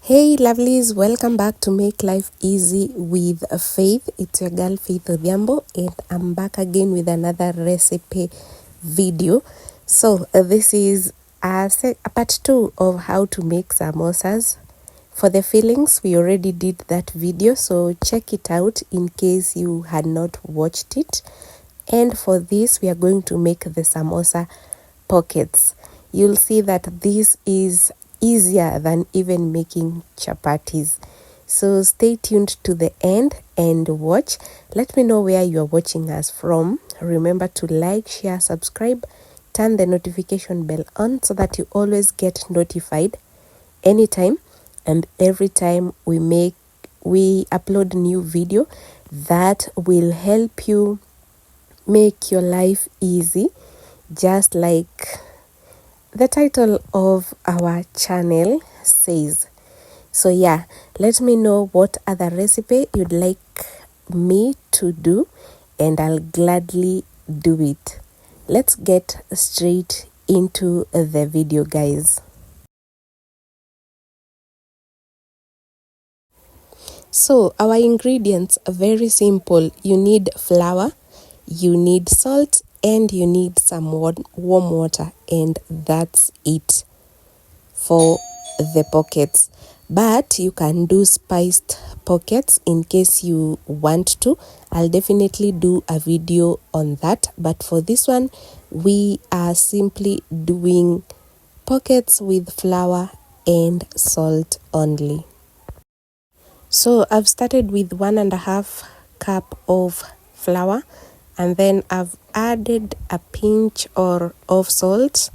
Hey lovelies, welcome back to Make Life Easy with Faith. It's your girl Faith Odhiambo and I'm back again with another recipe video. So this is a part 2 of how to make samosas. For the fillings, we already did that video, so check it out in case you had not watched it. And for this, we are going to make the samosa pockets. You'll see that this is easier than even making chapatis. So stay tuned to the end and watch. Let me know where you are watching us from. Remember to like, share, subscribe, turn the notification bell on so that you always get notified anytime and every time we upload new video that will help you make your life easy, just like the title of our channel says. So yeah, let me know what other recipe you'd like me to do and I'll gladly do it. Let's get straight into the video, guys. So our ingredients are very simple. You need flour, you need salt, and you need some warm water, and that's it for the pockets. But you can do spiced pockets in case you want to. I'll definitely do a video on that, but for this one we are simply doing pockets with flour and salt only. So I've started with 1.5 cup of flour, and then I've added a pinch of salt,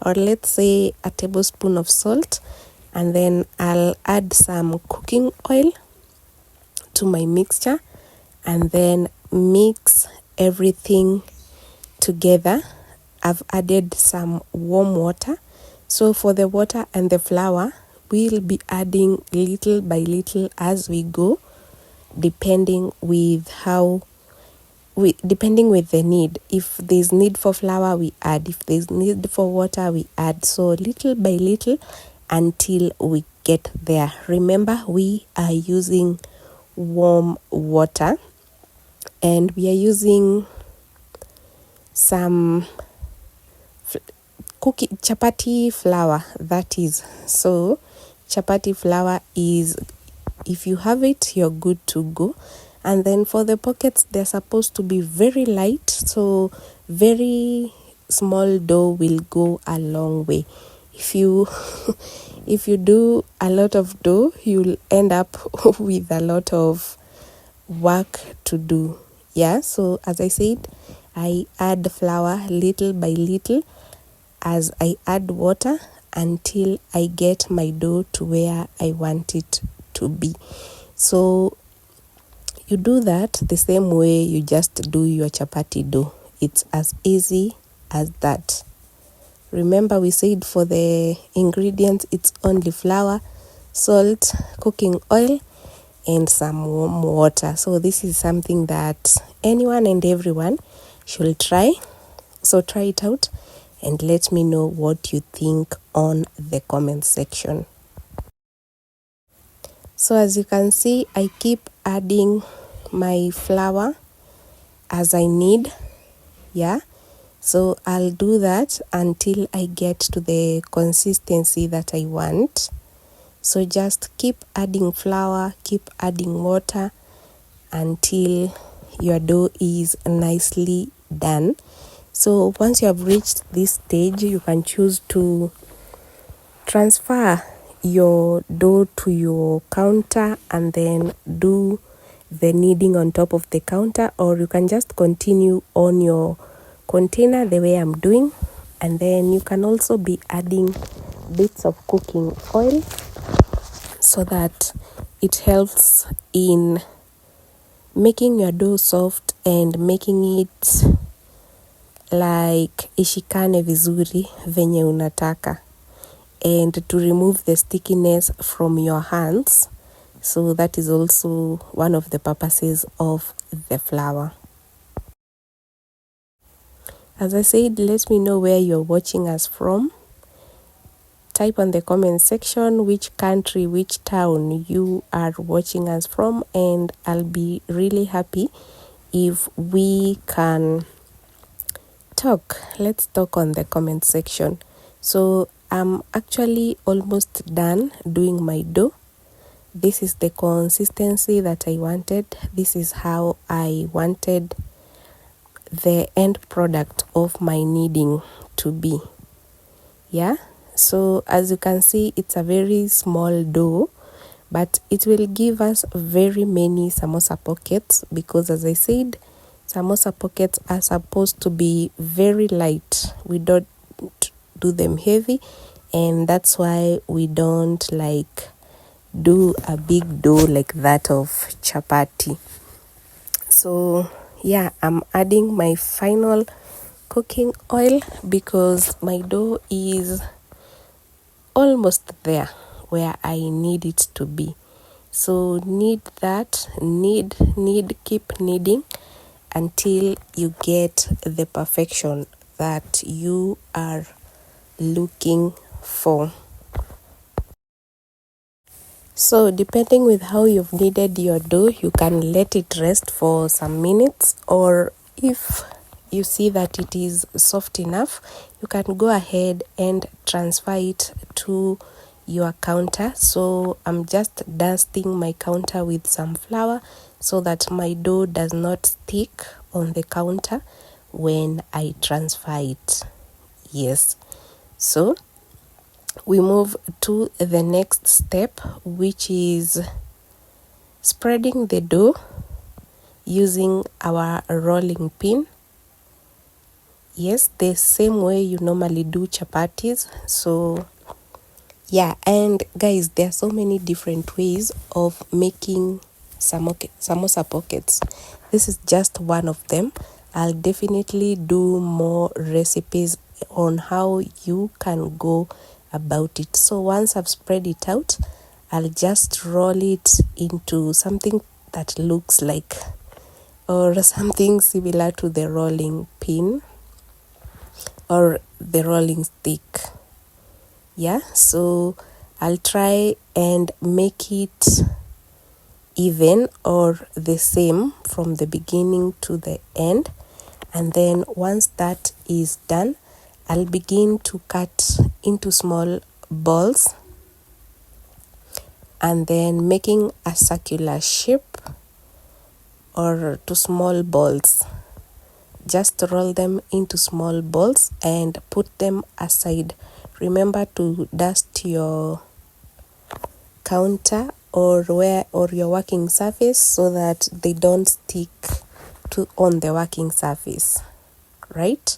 or let's say a tablespoon of salt, and then I'll add some cooking oil to my mixture and then mix everything together. I've added some warm water. So for the water and the flour, we'll be adding little by little as we go, depending with the need. If there's need for flour, we add. If there's need for water, we add. So little by little until we get there. Remember, we are using warm water and we are using some chapati flour, that is. So chapati flour is, if you have it, you're good to go. And then for the pockets, they're supposed to be very light, so very small dough will go a long way. If you do a lot of dough, you'll end up with a lot of work to do. Yeah, so as I said, I add flour little by little as I add water until I get my dough to where I want it to be. So you do that the same way you just do your chapati dough. It's as easy as that. Remember, we said for the ingredients, it's only flour, salt, cooking oil, and some warm water. So this is something that anyone and everyone should try. So try it out and let me know what you think on the comment section. So as you can see, I keep adding my flour as I need. Yeah, so I'll do that until I get to the consistency that I want. So just keep adding flour, keep adding water until your dough is nicely done. So once you have reached this stage, you can choose to transfer your dough to your counter and then do the kneading on top of the counter, or you can just continue on your container the way I'm doing. And then you can also be adding bits of cooking oil so that it helps in making your dough soft and making it like ishikane vizuri venye unataka, and to remove the stickiness from your hands. So that is also one of the purposes of the flour. As I said, let me know where you're watching us from. type on the comment section which country, which town you are watching us from, and I'll be really happy if we can talk. Let's talk on the comment section. So I'm actually almost done doing my dough. This is the consistency that I wanted. This is how I wanted the end product of my kneading to be. Yeah, so as you can see, it's a very small dough, but it will give us very many samosa pockets, because as I said, samosa pockets are supposed to be very light. We don't do them heavy, and that's why we don't like do a big dough like that of chapati. So yeah, I'm adding my final cooking oil because my dough is almost there where I need it to be. So knead that, knead, keep kneading until you get the perfection that you are looking for. So depending with how you've kneaded your dough, you can let it rest for some minutes, or if you see that it is soft enough, you can go ahead and transfer it to your counter. So I'm just dusting my counter with some flour so that my dough does not stick on the counter when I transfer it. Yes, so we move to the next step, which is spreading the dough using our rolling pin. Yes, the same way you normally do chapatis. So yeah, and guys, there are so many different ways of making samosa pockets. This is just one of them. I'll definitely do more recipes on how you can go about it. So once I've spread it out, I'll just roll it into something that looks like, or something similar to the rolling pin or the rolling stick. Yeah, so I'll try and make it even or the same from the beginning to the end, and then once that is done, I'll begin to cut into small balls and then making a circular shape or to small balls. Just roll them into small balls and put them aside. Remember to dust your counter or your working surface so that they don't stick on the working surface, right?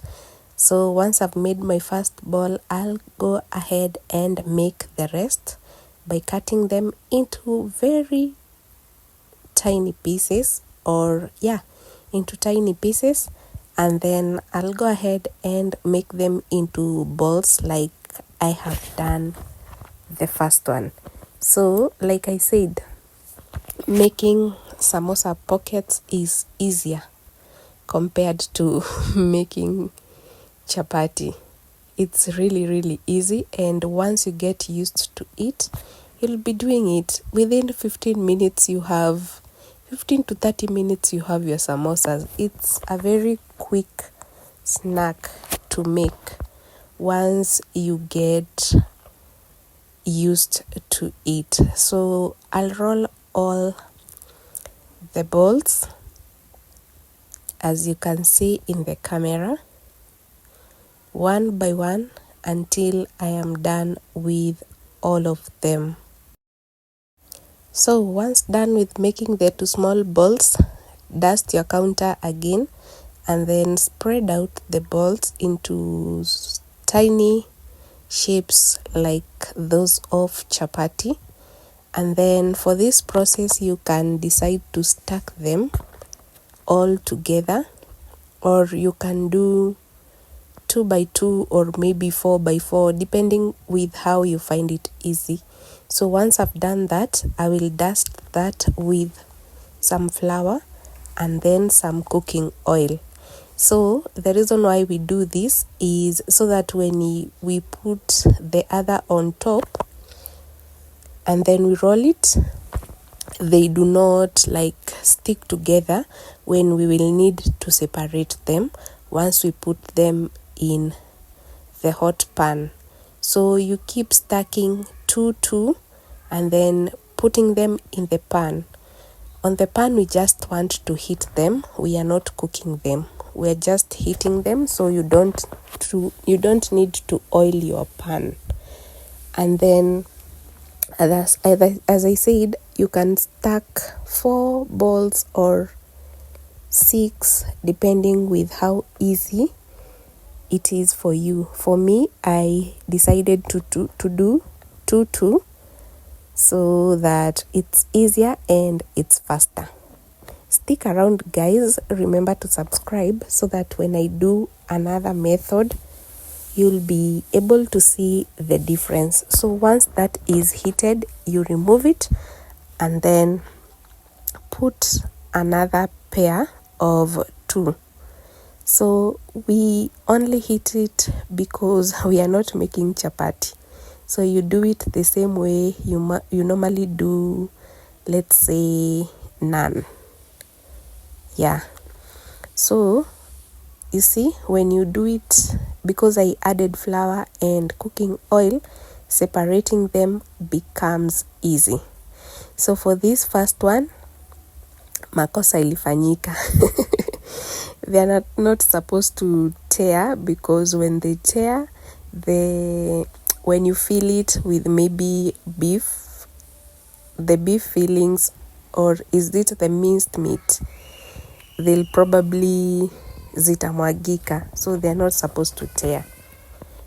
So once I've made my first ball, I'll go ahead and make the rest by cutting them into very tiny pieces, into tiny pieces, and then I'll go ahead and make them into balls like I have done the first one. So like I said, making samosa pockets is easier compared to making chapati. It's really easy, and once you get used to it, you'll be doing it within 15 minutes. You have 15 to 30 minutes, you have your samosas. It's a very quick snack to make once you get used to it. So I'll roll all the balls as you can see in the camera, one by one, until I am done with all of them. So once done with making the two small balls, dust your counter again and then spread out the balls into tiny shapes like those of chapati. And then for this process, you can decide to stack them all together, or you can do 2 by 2 or maybe 4 by 4, depending with how you find it easy. So once I've done that, I will dust that with some flour and then some cooking oil. So the reason why we do this is so that when we put the other on top and then we roll it, they do not like stick together when we will need to separate them once we put them in the hot pan. So you keep stacking two and then putting them in the pan. On the pan, we just want to heat them. We are not cooking them. We are just heating them, so you don't need to oil your pan. And then, as I said, you can stack 4 balls or 6, depending with how easy it is for you. For me, I decided to do 2 so that it's easier and it's faster. Stick around, guys. Remember to subscribe so that when I do another method, you'll be able to see the difference. So once that is heated, you remove it and then put another pair of 2. So we only heat it because we are not making chapati. So you do it the same way you normally do, let's say, naan. Yeah. So you see, when you do it, because I added flour and cooking oil, separating them becomes easy. So for this first one, makosa ilifanyika. They are not supposed to tear, because when they tear, when you fill it with maybe beef, the beef fillings, or is it the minced meat, they'll probably zitamwagika, so they're not supposed to tear.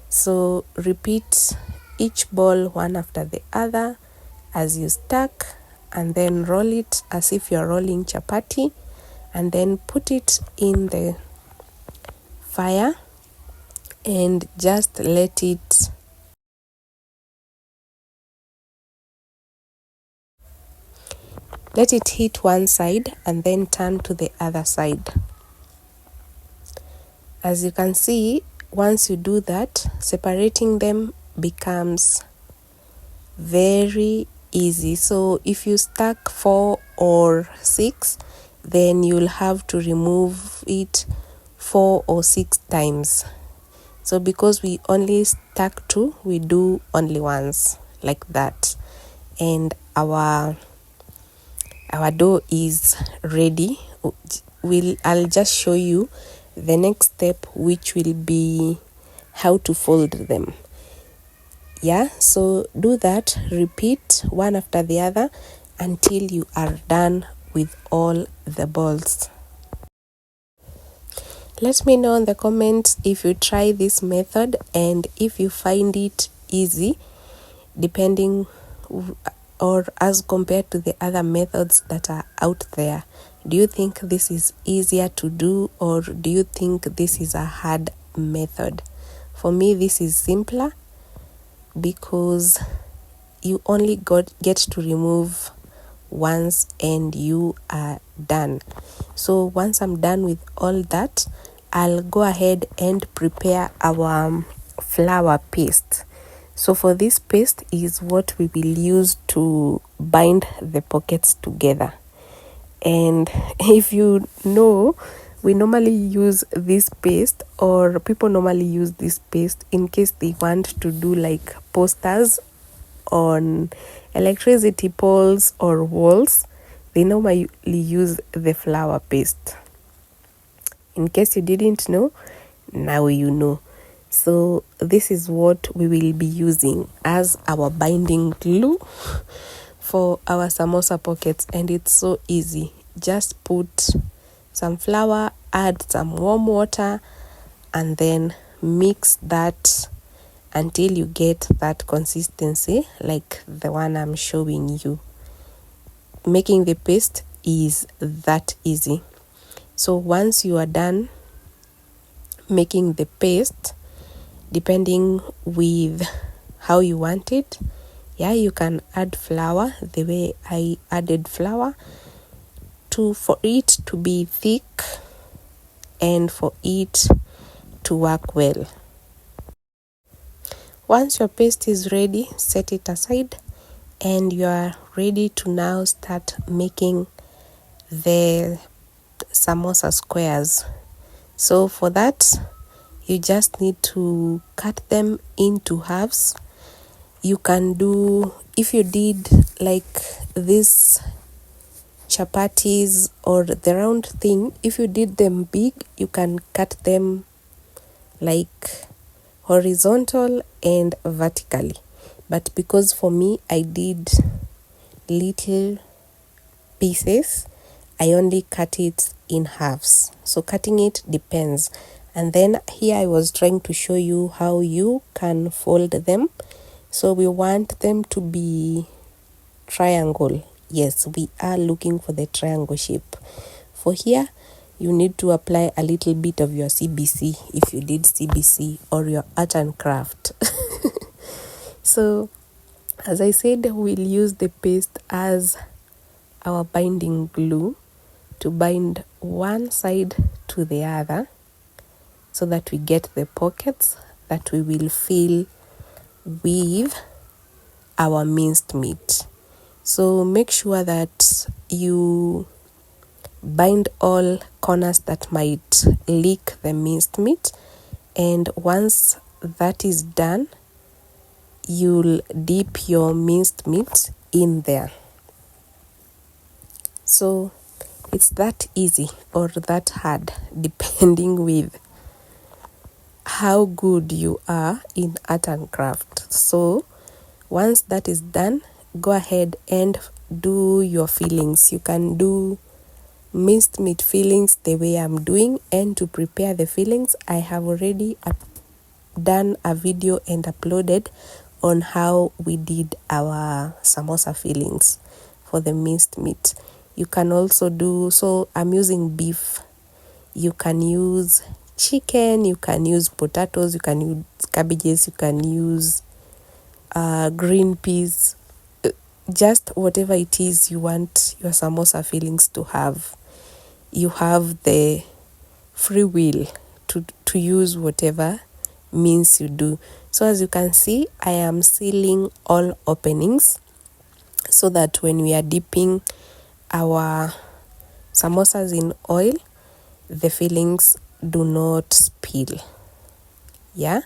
So repeat each ball one after the other as you stack, and then roll it as if you're rolling chapati, and then put it in the fire and just let it heat one side and then turn to the other side. As you can see, once you do that, separating them becomes very easy. So if you stack 4 or 6, then you'll have to remove it 4 or 6 times. So because we only stack 2, we do only once, like that. And our dough is ready. I'll just show you the next step, which will be how to fold them. Yeah, so do that, repeat one after the other until you are done with all the balls. Let me know in the comments if you try this method and if you find it easy, depending or as compared to the other methods that are out there. Do you think this is easier to do, or do you think this is a hard method? For me, this is simpler because you only get to remove once and you are done. So once I'm done with all that, I'll go ahead and prepare our flour paste. So for this paste is what we will use to bind the pockets together. And if you know, we normally use this paste, or people normally use this paste in case they want to do like posters on electricity poles or walls. They normally use the flour paste. In case you didn't know, now you know. So this is what we will be using as our binding glue for our samosa pockets, and it's so easy. Just put some flour, add some warm water, and then mix that until you get that consistency like the one I'm showing you. Making the paste is that easy. So once you are done making the paste, depending with how you want it, you can add flour the way I added flour for it to be thick and for it to work well. Once your paste is ready, set it aside, and you are ready to now start making the samosa squares. So for that, you just need to cut them into halves. You can do, if you did like this chapatis or the round thing, if you did them big, you can cut them like horizontal and vertically. But because for me I did little pieces, I only cut it in halves. So cutting it depends. And then here I was trying to show you how you can fold them. So we want them to be triangle. Yes, we are looking for the triangle shape. For here, you need to apply a little bit of your CBC if you did CBC or your art and craft. So, as I said, we'll use the paste as our binding glue to bind one side to the other so that we get the pockets that we will fill with our minced meat. So make sure that you bind all corners that might leak the minced meat, and once that is done, you'll dip your minced meat in there. So it's that easy or that hard, depending with how good you are in art and craft. So once that is done, go ahead and do your fillings. You can do minced meat fillings the way I'm doing, and to prepare the fillings, I have already done a video and uploaded on how we did our samosa fillings for the minced meat. You can also do, so I'm using beef. You can use chicken, you can use potatoes, you can use cabbages, you can use green peas, just whatever it is you want your samosa fillings to have. You have the free will to use whatever means you do. So as you can see, I am sealing all openings so that when we are dipping our samosas in oil, the fillings do not spill. Yeah.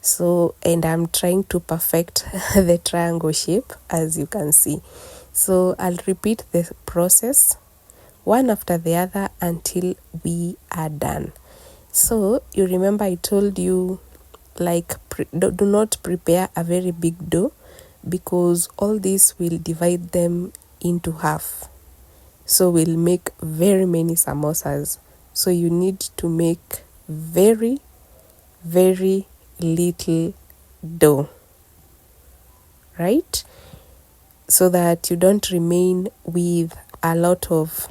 So, and I'm trying to perfect the triangle shape, as you can see. So I'll repeat the process one after the other until we are done. So you remember I told you, like, do not prepare a very big dough, because all this will divide them into half. So we'll make very many samosas. So you need to make very, very little dough, right? So that you don't remain with a lot of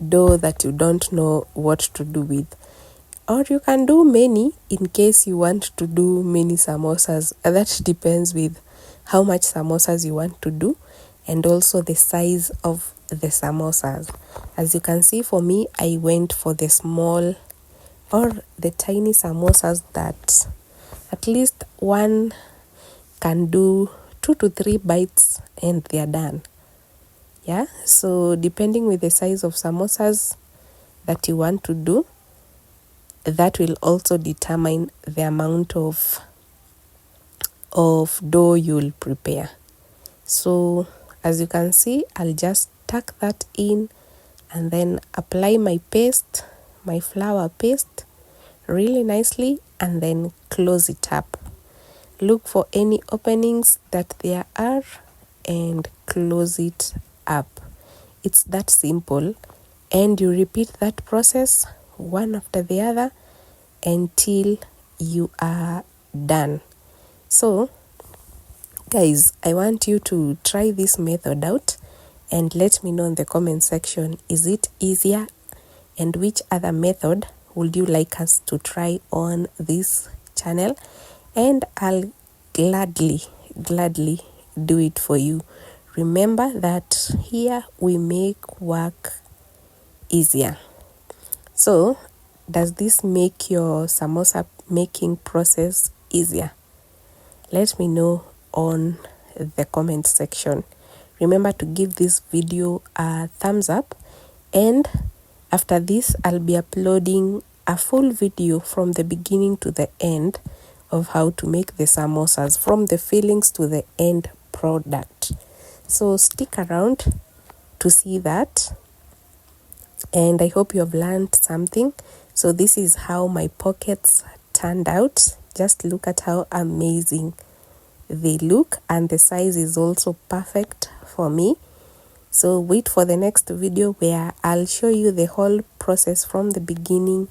dough that you don't know what to do with. Or you can do many in case you want to do many samosas. That depends with how much samosas you want to do and also the size of the samosas. As you can see, for me, I went for the small or the tiny samosas that at least one can do 2 to 3 bites and they are done. Yeah, so depending with the size of samosas that you want to do, that will also determine the amount of dough you'll prepare. So as you can see, I'll just tuck that in and then apply my paste, my flour paste, really nicely, and then close it up. Look for any openings that there are and close it up. It's that simple, and you repeat that process one after the other until you are done. So guys, I want you to try this method out and let me know in the comment section, is it easier, and which other method would you like us to try on this channel, and I'll gladly do it for you. Remember that here we make work easier. So does this make your samosa making process easier? Let me know on the comment section. Remember to give this video a thumbs up, and after this I'll be uploading a full video from the beginning to the end of how to make the samosas, from the fillings to the end product. So stick around to see that, and I hope you have learned something. So this is how my pockets turned out. Just look at how amazing they look, and the size is also perfect for me. So wait for the next video where I'll show you the whole process from the beginning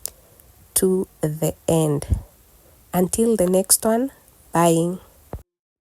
to the end. Until the next one, bye.